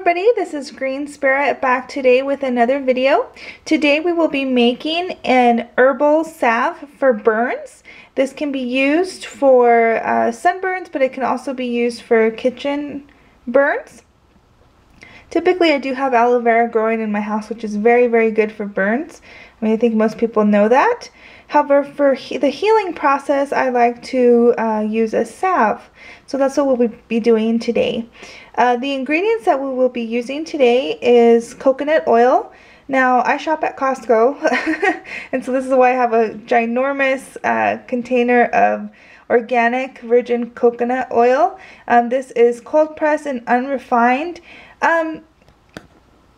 everybody, this is Green Spirit back today with another video. Today we will be making an herbal salve for burns. This can be used for sunburns, but it can also be used for kitchen burns. Typically I do have aloe vera growing in my house, which is very good for burns. I think most people know that. However, for the healing process, I like to use a salve. So that's what we'll be doing today. The ingredients that we will be using today is coconut oil. Now, I shop at Costco, and so this is why I have a ginormous container of organic virgin coconut oil. This is cold pressed and unrefined.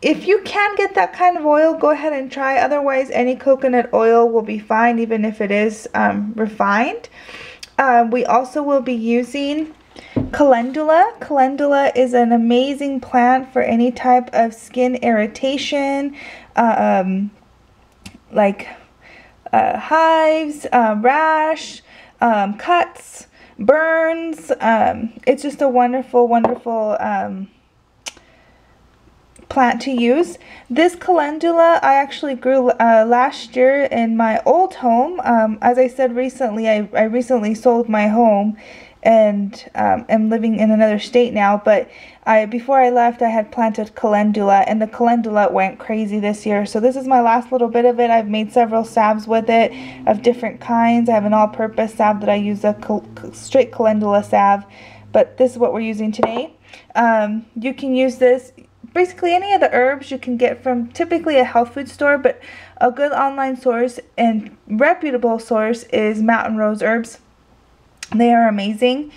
If you can get that kind of oil, go ahead and try. Otherwise, any coconut oil will be fine, even if it is refined. We also will be using Calendula. Calendula is an amazing plant for any type of skin irritation, like hives, rash, cuts, burns. It's just a wonderful plant to use. This calendula I actually grew last year in my old home. As I said recently, I recently sold my home and am living in another state now, but before I left I had planted calendula, and the calendula went crazy this year. So this is my last little bit of it. I've made several salves with it of different kinds. I have an all-purpose salve that I use, a straight calendula salve, but this is what we're using today. You can use this basically any of the herbs you can get from typically a health food store, but a good online source and reputable source is Mountain Rose Herbs. They are amazing,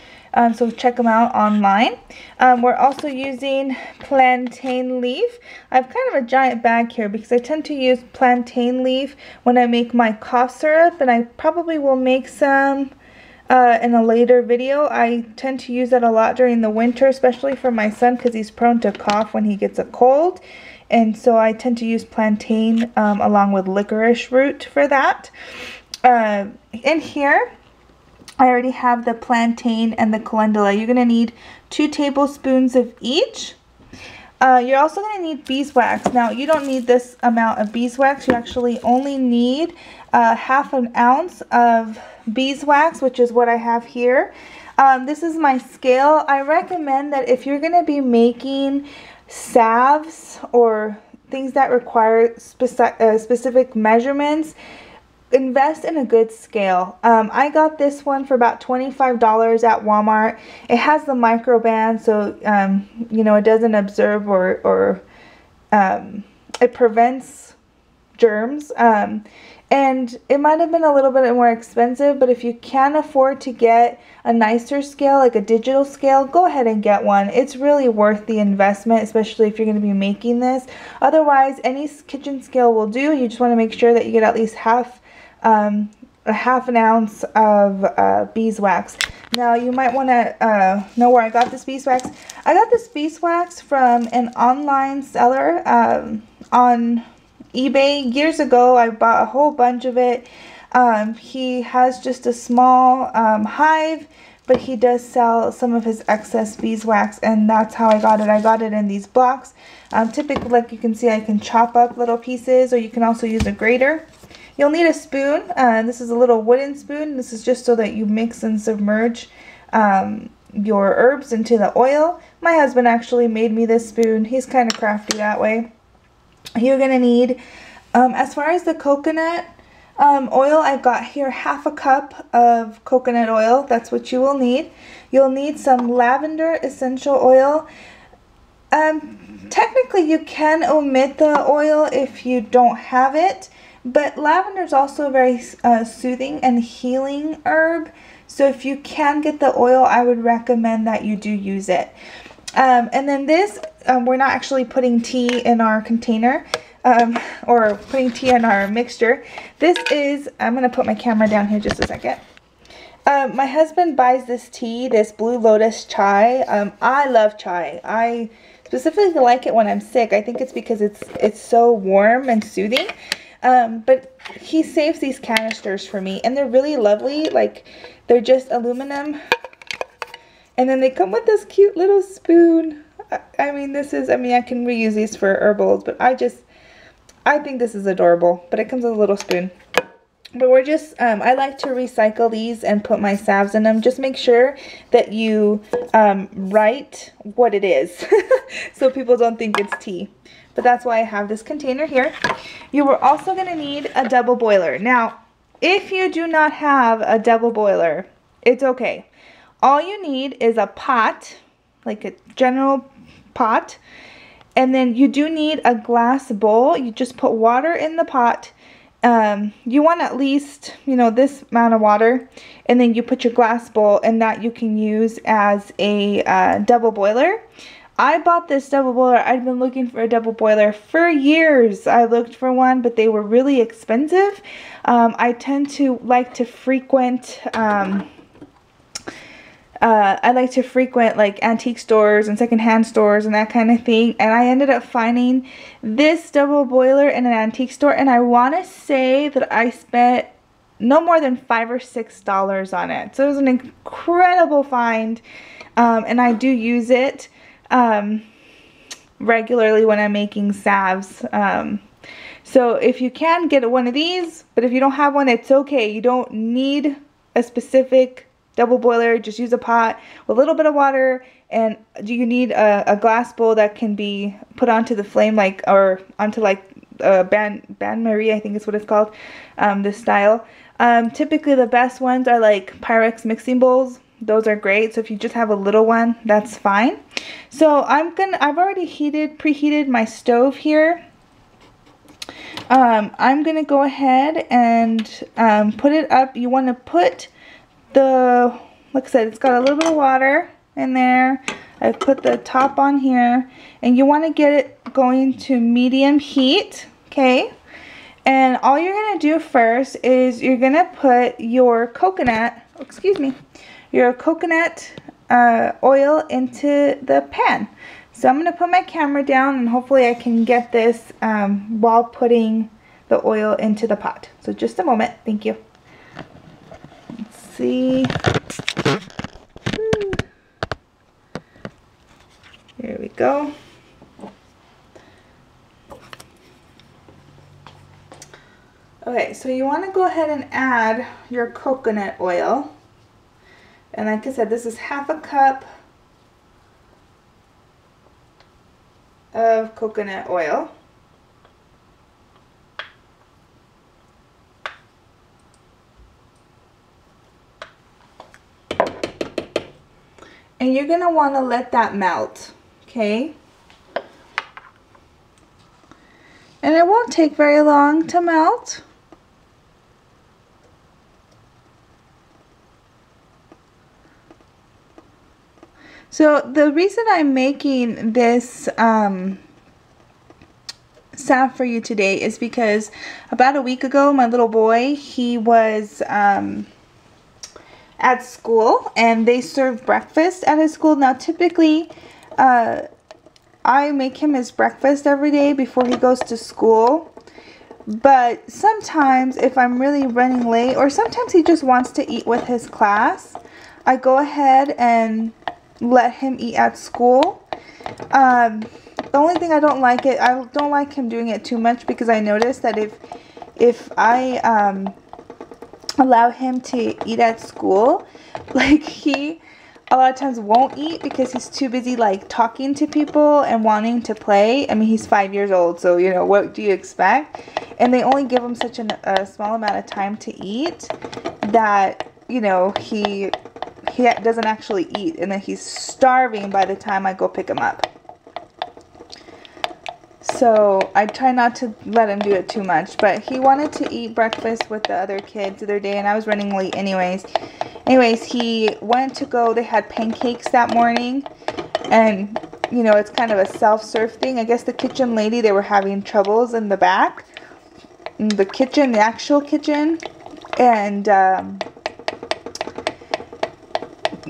so check them out online. We're also using plantain leaf. I have kind of a giant bag here because I tend to use plantain leaf when I make my cough syrup, and I probably will make some in a later video. I tend to use that a lot during the winter, especially for my son because he's prone to cough when he gets a cold, and so I tend to use plantain along with licorice root for that. In here I already have the plantain and the calendula. You're going to need 2 tablespoons of each. You're also going to need beeswax. Now, you don't need this amount of beeswax. You actually only need half an ounce of beeswax, which is what I have here. This is my scale. I recommend that if you're going to be making salves or things that require specific measurements, invest in a good scale. I got this one for about $25 at Walmart. It has the microband, so you know, it doesn't absorb or it prevents germs. And it might have been a little bit more expensive, but if you can afford to get a nicer scale, like a digital scale, go ahead and get one. It's really worth the investment, especially if you're going to be making this. Otherwise, any kitchen scale will do. You just want to make sure that you get at least half an ounce of beeswax. Now, you might want to know where I got this beeswax. I got this beeswax from an online seller on eBay years ago. I bought a whole bunch of it. He has just a small hive, but he does sell some of his excess beeswax, and that's how I got it. I got it in these blocks. Typically, like you can see, I can chop up little pieces, or you can also use a grater. You'll need a spoon. This is a little wooden spoon. This is just so that you mix and submerge your herbs into the oil. My husband actually made me this spoon. He's kind of crafty that way. You're going to need, as far as the coconut oil, I've got here half a cup of coconut oil. That's what you will need. You'll need some lavender essential oil. Technically, you can omit the oil if you don't have it. But lavender is also a very soothing and healing herb. So if you can get the oil, I would recommend that you do use it. And then this, we're not actually putting tea in our container or putting tea in our mixture. This is, I'm going to put my camera down here just a second. My husband buys this tea, this Blue Lotus chai. I love chai. I specifically like it when I'm sick. I think it's because it's so warm and soothing. But he saves these canisters for me, and they're really lovely. Like, they're just aluminum, and then they come with this cute little spoon. I mean, this is, I mean, I can reuse these for herbals, but I think this is adorable. But it comes with a little spoon. But we're just, I like to recycle these and put my salves in them. Just make sure that you write what it is so people don't think it's tea. But that's why I have this container here. You are also going to need a double boiler. Now, if you do not have a double boiler, it's okay. All you need is a pot, like a general pot. And then you do need a glass bowl. You just put water in the pot. You want at least, you know, this amount of water, and then you put your glass bowl, and that you can use as a double boiler. I bought this double boiler. I've been looking for a double boiler for years. I looked for one, but they were really expensive. I tend to like to frequent like antique stores and secondhand stores and that kind of thing. And I ended up finding this double boiler in an antique store. And I want to say that I spent no more than $5 or $6 on it. So it was an incredible find. And I do use it regularly when I'm making salves. So if you can, get one of these. But if you don't have one, it's okay. You don't need a specific double boiler. Just use a pot with a little bit of water, and you need a glass bowl that can be put onto the flame, like, or onto like bain marie, I think is what it's called, this style. Typically the best ones are like Pyrex mixing bowls. Those are great. So if you just have a little one, that's fine. So I've already preheated my stove here. I'm gonna go ahead and put it up. You want to put like I said, it's got a little bit of water in there. I put the top on here, and you want to get it going to medium heat, okay? And all you're going to do first is you're going to put your coconut, your coconut oil into the pan. So I'm going to put my camera down, and hopefully I can get this while putting the oil into the pot. So just a moment. Thank you. See, there we go. Okay, so you want to go ahead and add your coconut oil, and like I said, this is half a cup of coconut oil. And you're going to want to let that melt, okay? And it won't take very long to melt. So the reason I'm making this salve for you today is because about a week ago, my little boy, he was at school, and they serve breakfast at his school. Now typically I make him his breakfast every day before he goes to school, but sometimes if I'm really running late, or sometimes he just wants to eat with his class, I go ahead and let him eat at school. The only thing I don't like him doing it too much, because I noticed that if I allow him to eat at school, like, he a lot of times won't eat because he's too busy like talking to people and wanting to play. I mean, he's 5 years old, so you know, what do you expect? And they only give him such a small amount of time to eat that, you know, he doesn't actually eat, and then he's starving by the time I go pick him up. So I try not to let him do it too much, but he wanted to eat breakfast with the other kids the other day, and I was running late anyways. He went to go, they had pancakes that morning, and you know, it's kind of a self-serve thing. I guess the kitchen lady, they were having troubles in the back, in the kitchen, the actual kitchen, and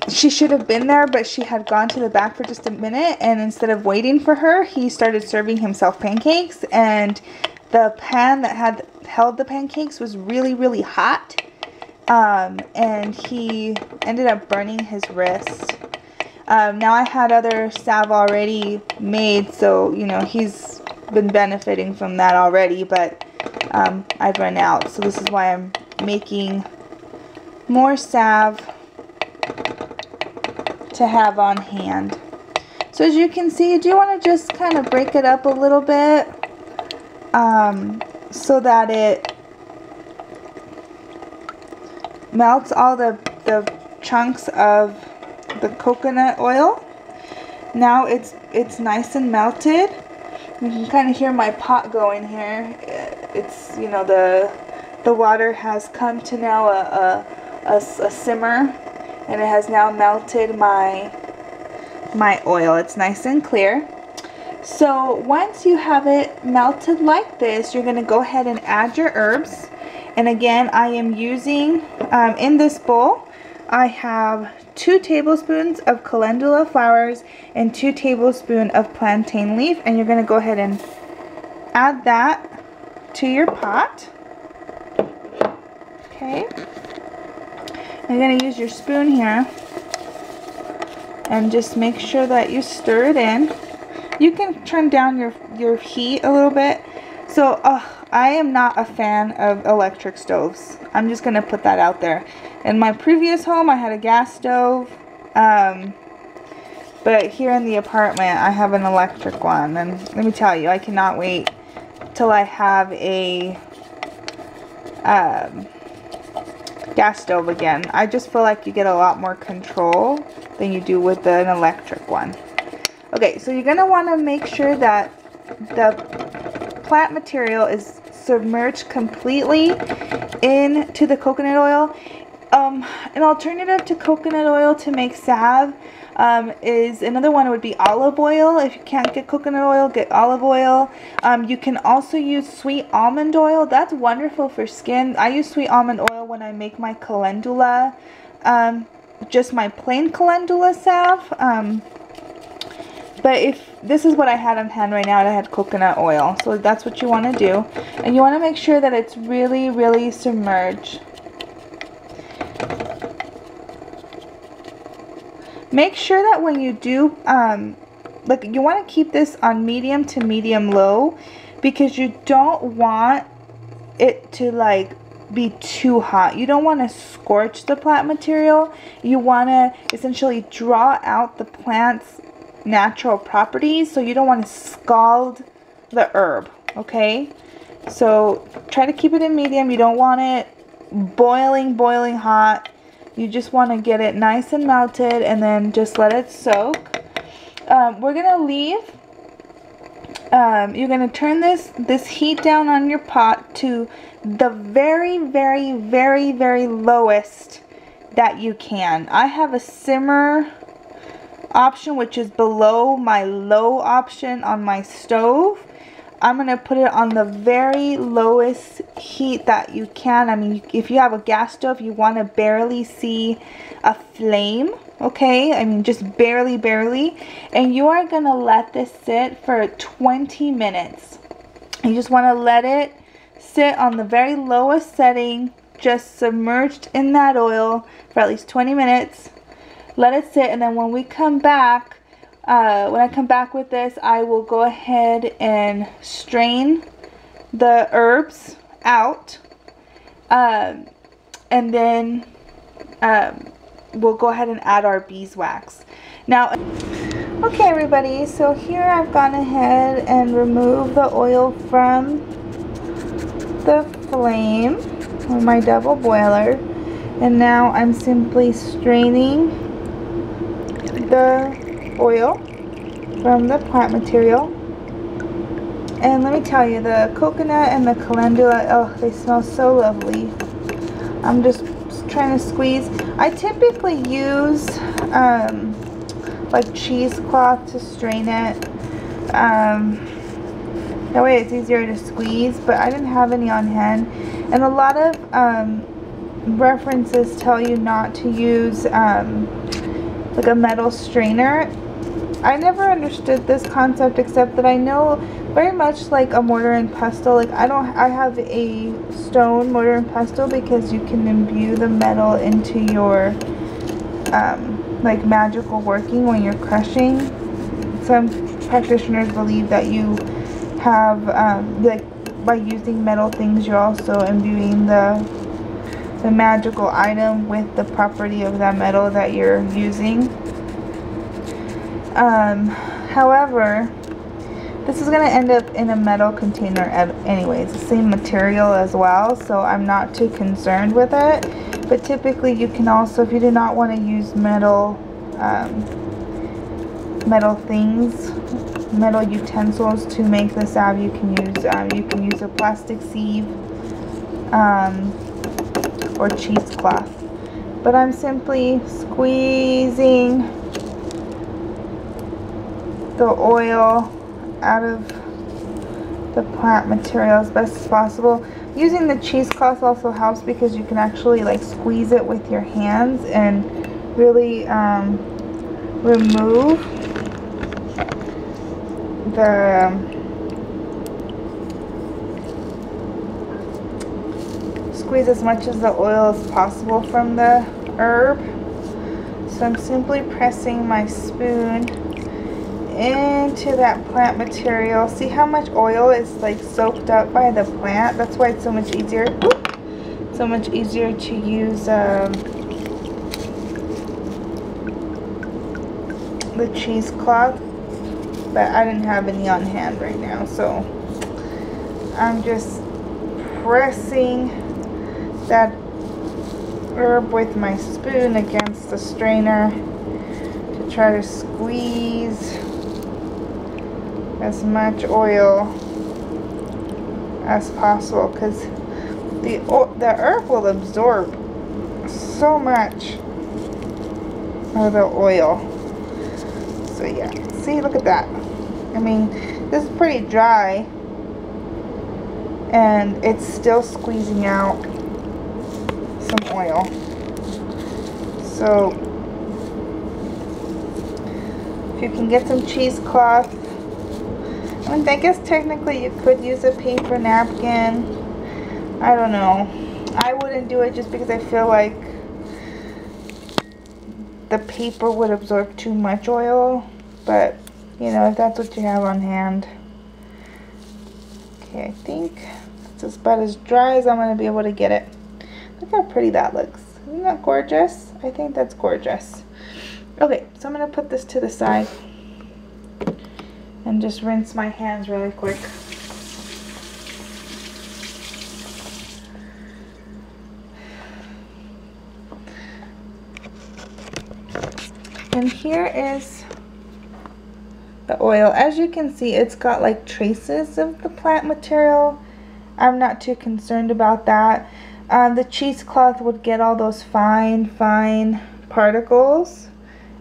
she should have been there, but she had gone to the back for just a minute, and instead of waiting for her, he started serving himself pancakes, and the pan that had held the pancakes was really, really hot, and he ended up burning his wrist. Now I had other salve already made, so you know he's been benefiting from that already, but I've run out, so this is why I'm making more salve to have on hand. So as you can see, you do want to just kind of break it up a little bit so that it melts all the chunks of the coconut oil. Now it's nice and melted. You can kind of hear my pot going here. It's, you know, the water has come to now a simmer, and it has now melted my oil. It's nice and clear. So once you have it melted like this, you're going to go ahead and add your herbs. And again, I am using, in this bowl, I have 2 tablespoons of calendula flowers and 2 tablespoons of plantain leaf. And you're going to go ahead and add that to your pot. Okay. You're going to use your spoon here and just make sure that you stir it in. You can turn down your heat a little bit. So I am not a fan of electric stoves. I'm just going to put that out there. In my previous home I had a gas stove, but here in the apartment I have an electric one, and let me tell you, I cannot wait till I have a gas stove again. I just feel like you get a lot more control than you do with an electric one. Okay, so you're going to want to make sure that the plant material is submerged completely into the coconut oil. An alternative to coconut oil to make salve is another one. It would be olive oil. If you can't get coconut oil, get olive oil. You can also use sweet almond oil. That's wonderful for skin. I use sweet almond oil when I make my calendula, just my plain calendula salve. But if this is what I had on hand right now, I had coconut oil. So that's what you want to do. And you want to make sure that it's really, really submerged. Make sure that when you do, like, you want to keep this on medium to medium low, because you don't want it to like be too hot. You don't want to scorch the plant material. You want to essentially draw out the plant's natural properties, so you don't want to scald the herb. Okay, so try to keep it in medium. You don't want it boiling hot. You just want to get it nice and melted, and then just let it soak. We're gonna leave, you're gonna turn this heat down on your pot to the very lowest that you can. I have a simmer option, which is below my low option on my stove. I'm going to put it on the very lowest heat that you can. I mean, if you have a gas stove, you want to barely see a flame, okay? I mean, just barely. And you are going to let this sit for 20 minutes. You just want to let it sit on the very lowest setting, just submerged in that oil for at least 20 minutes. Let it sit, and then when we come back, when I come back with this, I will go ahead and strain the herbs out, and then we'll go ahead and add our beeswax. Now, okay everybody, so here I've gone ahead and removed the oil from the flame on my double boiler, and now I'm simply straining the oil from the plant material. And let me tell you, the coconut and the calendula, oh, they smell so lovely. I'm just trying to squeeze. I typically use like cheesecloth to strain it. That way it's easier to squeeze, but I didn't have any on hand. And a lot of references tell you not to use like a metal strainer. I never understood this concept, except that I know very much like a mortar and pestle. Like I have a stone mortar and pestle because you can imbue the metal into your like magical working when you're crushing. Some practitioners believe that you have like by using metal things, you're also imbuing the magical item with the property of that metal that you're using. However, this is going to end up in a metal container anyways, the same material as well, so I'm not too concerned with it. But typically you can also, if you do not want to use metal things, metal utensils to make the salve, you can use a plastic sieve or cheesecloth. But I'm simply squeezing the oil out of the plant material as best as possible. Using the cheesecloth also helps because you can actually like squeeze it with your hands and really remove the squeeze as much as the oil as possible from the herb. So I'm simply pressing my spoon into that plant material. See how much oil is like soaked up by the plant? That's why it's so much easier. So much easier to use the cheesecloth, but I didn't have any on hand right now, so I'm just pressing that herb with my spoon against the strainer to try to squeeze as much oil as possible, because the herb will absorb so much of the oil. So yeah, see, look at that. I mean, this is pretty dry and it's still squeezing out some oil. So if you can get some cheesecloth, I mean, I guess technically you could use a paper napkin. I don't know. I wouldn't do it just because I feel like the paper would absorb too much oil, but you know, if that's what you have on hand. Okay, I think it's about as dry as I'm going to be able to get it. Look how pretty that looks. Isn't that gorgeous? I think that's gorgeous. Okay, so I'm going to put this to the side and just rinse my hands really quick. And here is the oil. As you can see, it's got like traces of the plant material. I'm not too concerned about that. The cheesecloth would get all those fine particles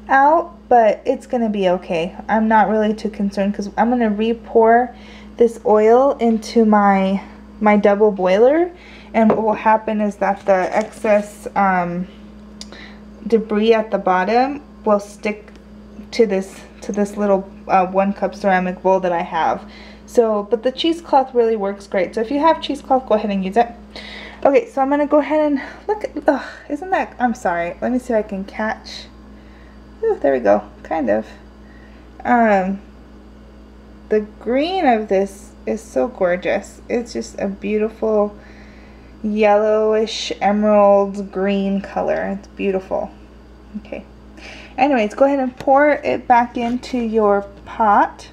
out, but it's gonna be okay. I'm not really too concerned because I'm gonna re-pour this oil into my double boiler, and what will happen is that the excess debris at the bottom will stick to this little 1 cup ceramic bowl that I have. So, but the cheesecloth really works great. So if you have cheesecloth, go ahead and use it. Okay, so I'm gonna go ahead and look at, isn't that, I'm sorry, let me see if I can catch. Ooh, there we go, kind of. The green of this is so gorgeous. It's just a beautiful yellowish emerald green color. It's beautiful. Okay. Anyways, go ahead and pour it back into your pot.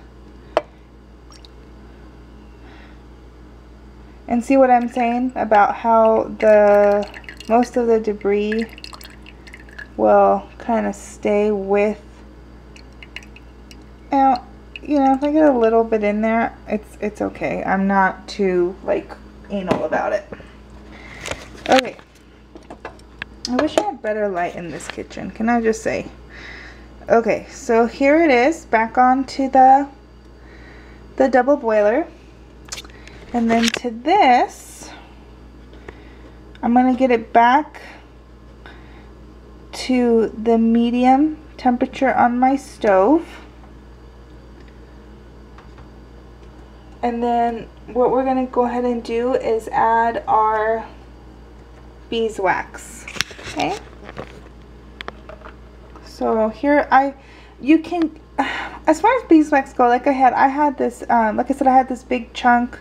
And see what I'm saying about how most of the debris will kind of stay with, you know, if I get a little bit in there, it's okay. I'm not too like anal about it. Okay. I wish I had better light in this kitchen, can I just say? Okay, so here it is, back onto the double boiler. And then to this, I'm going to get it back to the medium temperature on my stove. And then what we're going to go ahead and do is add our beeswax. Okay? So here you can, as far as beeswax go, like I had this, like I said, I had this big chunk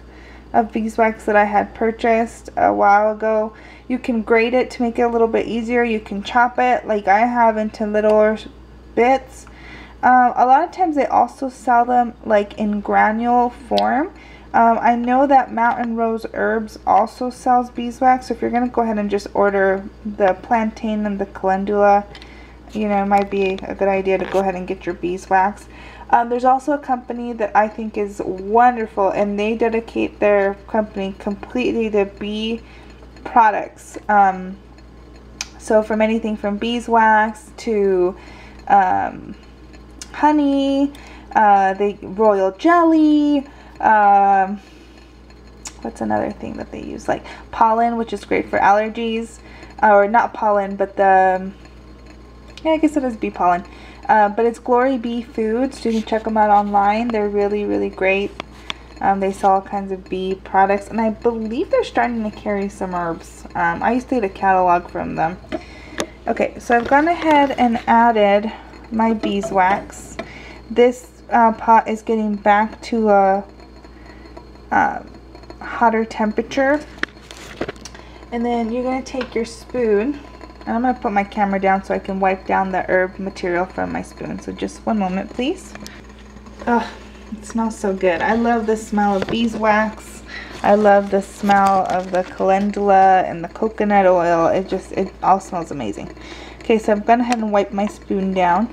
of beeswax that I had purchased a while ago. You can grate it to make it a little bit easier. You can chop it like I have into little bits. A lot of times they also sell them like in granule form. I know that Mountain Rose Herbs also sells beeswax, so if you're going to go ahead and just order the plantain and the calendula, you know, it might be a good idea to go ahead and get your beeswax. There's also a company that I think is wonderful, and they dedicate their company completely to bee products. So from anything from beeswax to honey, royal jelly, what's another thing that they use, like pollen, which is great for allergies, or not pollen, but the, yeah, I guess it is bee pollen, but it's Glory Bee Foods. You can check them out online. They're really great. They sell all kinds of bee products, and I believe they're starting to carry some herbs. I used to get a catalog from them. Okay, so I've gone ahead and added my beeswax. This pot is getting back to a hotter temperature, and then you're going to take your spoon, and I'm going to put my camera down so I can wipe down the herb material from my spoon. So just one moment, please. Oh, it smells so good. I love the smell of beeswax. I love the smell of the calendula and the coconut oil. It all smells amazing. Okay, so I've gone ahead and wiped my spoon down,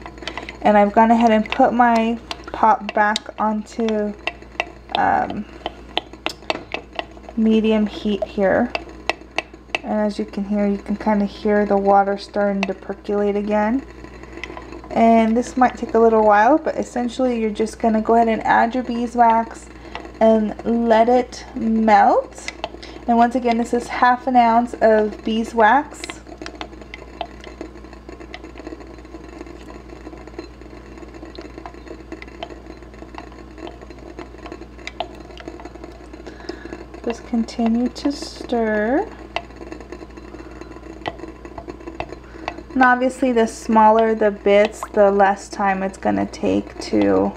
and I've gone ahead and put my pot back onto medium heat here, and as you can hear, you can kind of hear the water starting to percolate again. And this might take a little while, but essentially you're just going to go ahead and add your beeswax and let it melt. And once again, this is ½ ounce of beeswax. Just continue to stir. And obviously the smaller the bits, the less time it's going to take to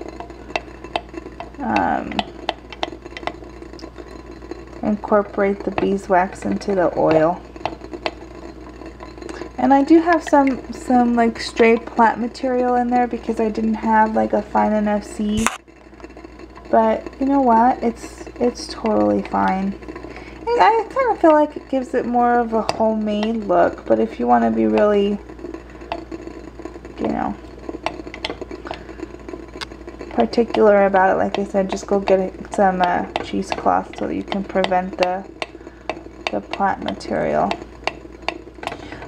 incorporate the beeswax into the oil. And I do have some like stray plant material in there because I didn't have like a fine enough seed. But you know what? It's totally fine. I kind of feel like it gives it more of a homemade look, but if you want to be really, you know, particular about it, like I said, just go get some cheesecloth so that you can prevent the plant material.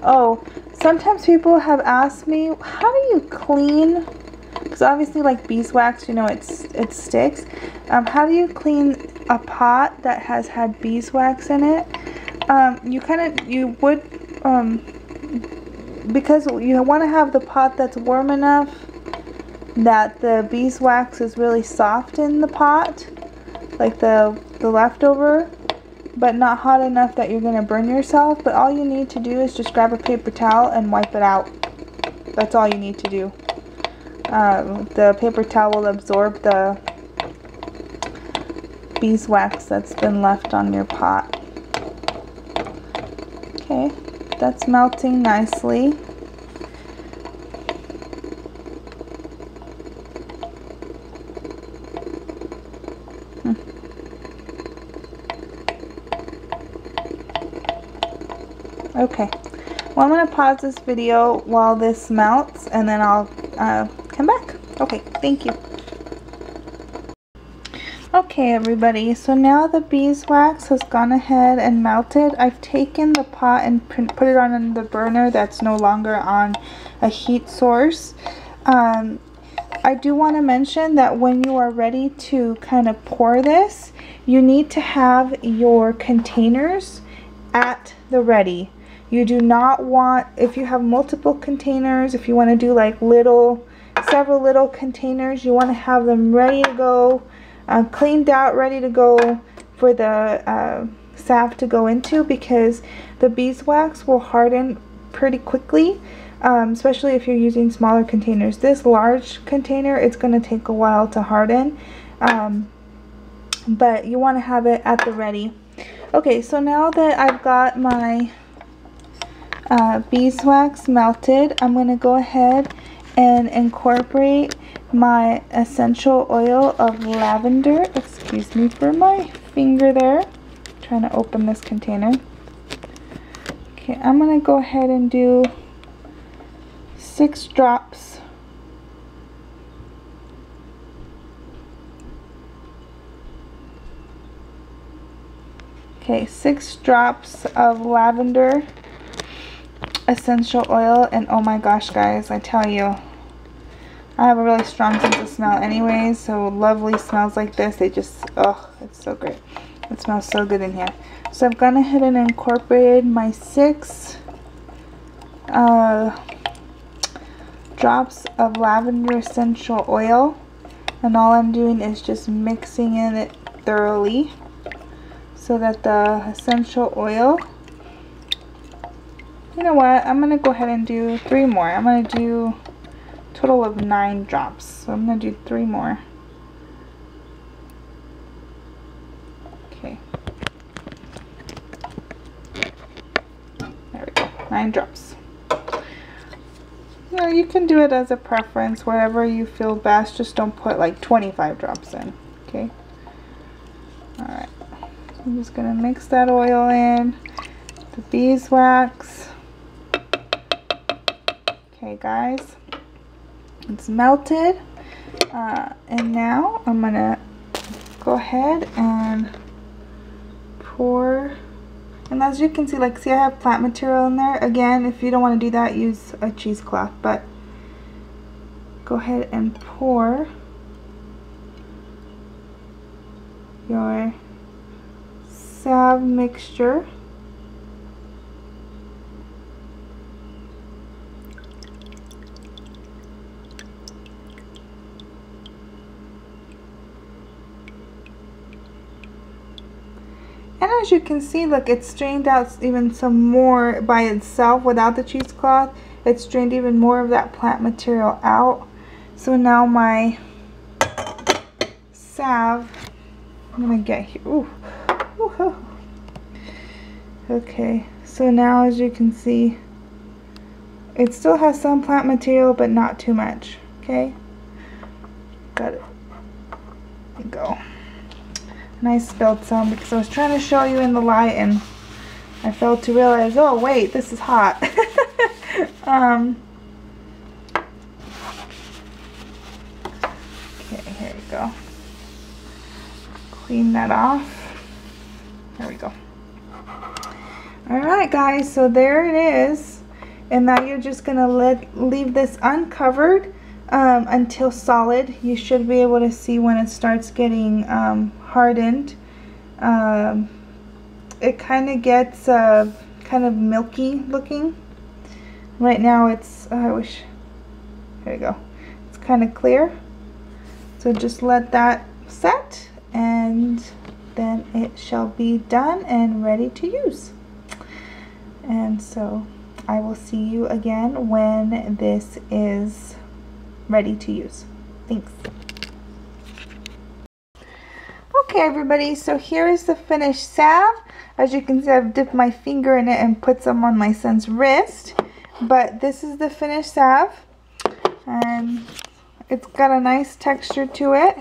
Oh, sometimes people have asked me, how do you clean, because obviously like beeswax, you know, it sticks. How do you clean a pot that has had beeswax in it? Because you want to have the pot that's warm enough that the beeswax is really soft in the pot, like the leftover, but not hot enough that you're going to burn yourself. But all you need to do is just grab a paper towel and wipe it out. That's all you need to do. The paper towel will absorb the beeswax that's been left on your pot. Okay, that's melting nicely. Okay, well, I'm going to pause this video while this melts, and then I'll come back. Okay, thank you. Okay, everybody, so now the beeswax has gone ahead and melted. I've taken the pot and put it on the burner that's no longer on a heat source. I do want to mention that when you are ready to kind of pour this, you need to have your containers at the ready. You do not want, if you have multiple containers, if you want to do like several little containers, you want to have them ready to go, cleaned out, ready to go for the salve to go into, because the beeswax will harden pretty quickly. especially if you're using smaller containers. This large container, it's going to take a while to harden, but you want to have it at the ready. Okay, so now that I've got my beeswax melted, I'm going to go ahead and incorporate my essential oil of lavender. Excuse me for my finger there. I'm trying to open this container. Okay, I'm going to go ahead and do 6 drops. Okay, 6 drops of lavender essential oil, and oh my gosh guys, I tell you, I have a really strong sense of smell anyways, so lovely smells like this, they just, oh, it's so great. It smells so good in here. So I've gone ahead and incorporated my 6 drops of lavender essential oil, and all I'm doing is just mixing it thoroughly so that the essential oil, you know what, I'm going to go ahead and do 3 more. I'm going to do a total of 9 drops. So I'm going to do 3 more. Okay. There we go. 9 drops. You know, you can do it as a preference, wherever you feel best. Just don't put like 25 drops in. Okay. Alright. I'm just going to mix that oil in. The beeswax. Okay guys, it's melted, and now I'm gonna go ahead and pour, and as you can see, like, see I have plant material in there. Again, if you don't want to do that, use a cheesecloth, but go ahead and pour your salve mixture. And as you can see, look, it's strained out even some more by itself without the cheesecloth. It's strained even more of that plant material out. So now my salve, I'm going to get here. Ooh. Ooh. Okay, so now as you can see, it still has some plant material, but not too much. Okay, got it. There you go. And I spilled some because I was trying to show you in the light, and I failed to realize, oh wait, this is hot. Okay, here we go. Clean that off. There we go. Alright guys, so there it is. And now you're just going to leave this uncovered until solid. You should be able to see when it starts getting hardened. It kind of gets kind of milky looking. Right now it's, I wish, there you go. It's kind of clear. So just let that set, and then it shall be done and ready to use. And so I will see you again when this is ready to use. Thanks. Okay everybody, so here is the finished salve. As you can see, I've dipped my finger in it and put some on my son's wrist. But this is the finished salve. And it's got a nice texture to it.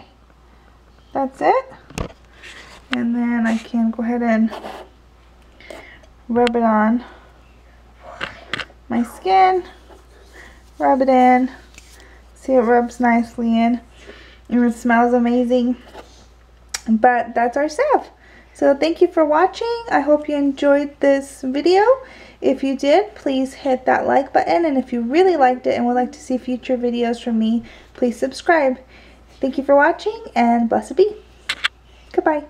That's it. And then I can go ahead and rub it on my skin. Rub it in. See, it rubs nicely in. And it smells amazing. But that's our salve. So thank you for watching. I hope you enjoyed this video. If you did, please hit that like button. And if you really liked it and would like to see future videos from me, please subscribe. Thank you for watching, and blessed be. Goodbye.